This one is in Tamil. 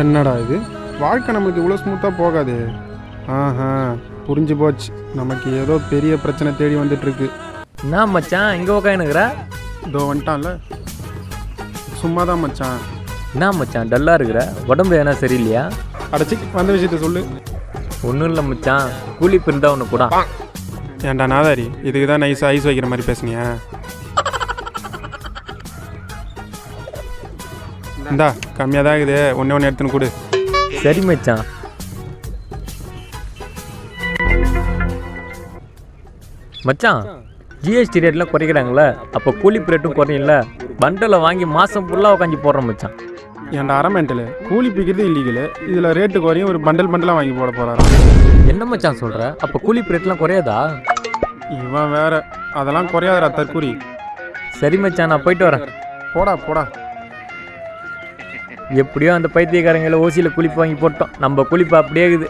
என்னடா இது, வாழ்க்கை நம்மளுக்கு இவ்வளோ ஸ்மூத்தாக போகாது. ஆஹா, புரிஞ்சு போச்சு. நமக்கு ஏதோ பெரிய பிரச்சனை தேடி வந்துட்டுருக்கு. என்ன மச்சான் இங்கே உக்காந்துக்கிற? இதோ வந்துட்டான்ல. சும்மா தான் மச்சான். என்ன மச்சான் டல்லாக இருக்கிற? உடம்பு எதனா சரியில்லையா? அடைச்சி வந்த விஷயத்த சொல்லு. ஒன்றும் இல்லை மச்சான், கூலி பிரிந்தா ஒன்று கூட. ஏன்டா நாதாரி, இதுக்கு தான் நைஸாக ஐஸ் வைக்கிற மாதிரி பேசுனியா? இந்தா கம்மியாக தான் இருக்குது, ஒன்று எடுத்துன்னு கொடு. சரி மச்சான். மச்சான் ஜிஎஸ்டி ரேட்லாம் குறைக்கிறாங்களே, அப்போ கூலி ரேட்டும் குறையில்ல. பண்டலை வாங்கி மாதம் ஃபுல்லாக உட்காந்து போடுறோம் மச்சான். ஏன்டா அரமெண்ட்டில் கூலி பிக்கிறது இல்லீகல், இதில் ரேட்டு குறையும், ஒரு பண்டலாக வாங்கி போட போகிறாரா? என்ன மச்சான் சொல்கிற? அப்போ கூலி ரேட்லாம் குறையாதா? இவன் வேற, அதெல்லாம் குறையாதரா தற்கூரி. சரி மச்சான், நான் போயிட்டு வரேன். போடா போடா. எப்படியோ அந்த பைத்தியக்காரங்களை ஓசியில் குளிப்பு வாங்கி போட்டோம், நம்ம குளிப்பு அப்படியே இருக்குது.